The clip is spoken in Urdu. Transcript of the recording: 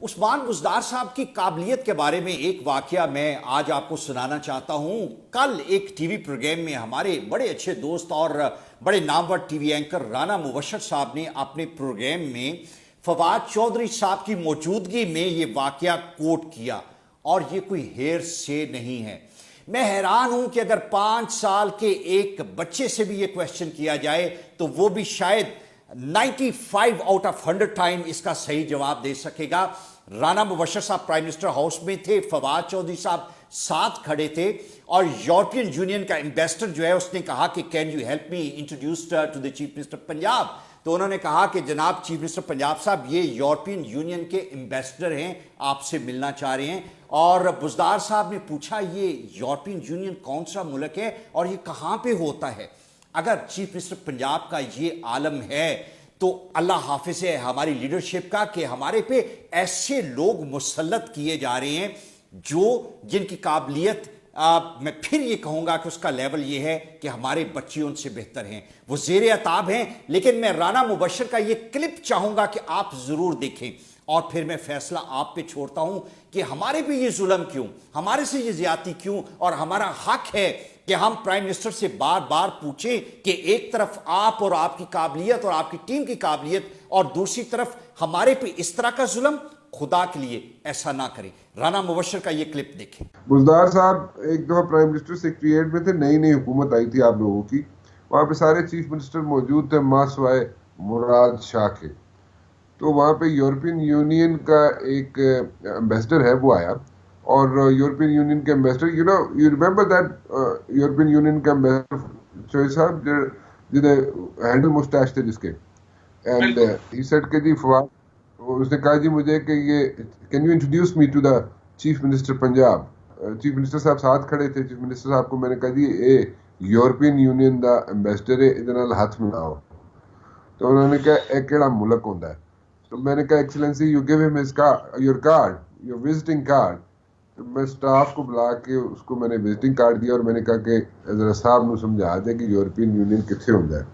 عثمان بزدار صاحب کی قابلیت کے بارے میں ایک واقعہ میں آج آپ کو سنانا چاہتا ہوں۔ کل ایک ٹی وی پروگرام میں ہمارے بڑے اچھے دوست اور بڑے نامور ٹی وی اینکر رانا مبشر صاحب نے اپنے پروگرام میں فواد چودھری صاحب کی موجودگی میں یہ واقعہ کوٹ کیا، اور یہ کوئی ہیر سے نہیں ہے۔ میں حیران ہوں کہ اگر 5 سال کے ایک بچے سے بھی یہ کویسچن کیا جائے تو وہ بھی شاید 95 آؤٹ آف 100 ٹائم اس کا صحیح جواب دے سکے گا۔ رانا مبشر صاحب پرائم منسٹر ہاؤس میں تھے، فواد چودھری صاحب ساتھ کھڑے تھے، اور یورپین یونین کا ایمبیسڈر جو ہے اس نے کہا کہ can you help me introduce to the chief minister Punjab, تو انہوں نے کہا کہ جناب چیف منسٹر پنجاب صاحب یہ یورپین یونین کے ایمبیسڈر ہیں، آپ سے ملنا چاہ رہے ہیں۔ اور بزدار صاحب نے پوچھا یہ یورپین یونین کون سا ملک ہے اور یہ کہاں پہ ہوتا ہے؟ اگر چیف منسٹر پنجاب کا یہ عالم ہے تو اللہ حافظ ہے ہماری لیڈرشپ کا کہ ہمارے پہ ایسے لوگ مسلط کیے جا رہے ہیں جن کی قابلیت میں پھر یہ کہوں گا کہ اس کا لیول یہ ہے کہ ہمارے بچے ان سے بہتر ہیں، وہ زیر عتاب ہیں۔ لیکن میں رانا مبشر کا یہ کلپ چاہوں گا کہ آپ ضرور دیکھیں، اور پھر میں فیصلہ آپ پہ چھوڑتا ہوں کہ ہمارے پہ یہ ظلم کیوں، ہمارے سے یہ زیادتی کیوں، اور ہمارا حق ہے کہ ہم پرائم منسٹر سے بار بار پوچھیں کہ ایک طرف آپ اور آپ کی قابلیت اور آپ کی ٹیم کی قابلیت، اور دوسری طرف ہمارے پہ اس طرح کا ظلم، خدا کے لیے ایسا نہ کریں۔ رانا مبشر کا یہ کلپ دیکھیں۔ بزدار صاحب ایک دفعہ پرائم منسٹر سیکریٹریٹ میں تھے، نئی حکومت آئی تھی آپ لوگوں کی، وہاں پہ سارے چیف منسٹر موجود تھے ماں سوائے مراد شاہ کے، تو وہاں پہ یورپین یونین کا ایک ایمبیسڈر ہے وہ آیا، اور یورپین یونین کے ambassador you remember that European union کا ایمبیسڈر چوہے صاحب جنہیں ہینڈل مسٹیچ تھے جس کے، اینڈ ہی سیڈ کہ جی فواد، اس نے کہا جی مجھے کہ یہ can you introduce me to the chief minister Punjab. Chief minister صاحب ساتھ کھڑے تھے، چیف منسٹر صاحب کو میں نے کہا جی اے یورپین یونین دا ایمبیسڈر ہے، ادھر نال ہاتھ ملاؤ، تو انہوں نے کہا اے کیڑا ملک ہوندا ہے، تو میں نے کہا ایکسلنسی یو گیو ہم his your card, your visiting card, تو میں سٹاف کو بلا کے اس کو میں نے وزٹنگ کارڈ دیا، اور میں نے کہا کہ ذرا صاحب نو سمجھا دے کہ یورپین یونین کتنے ہوندا ہے۔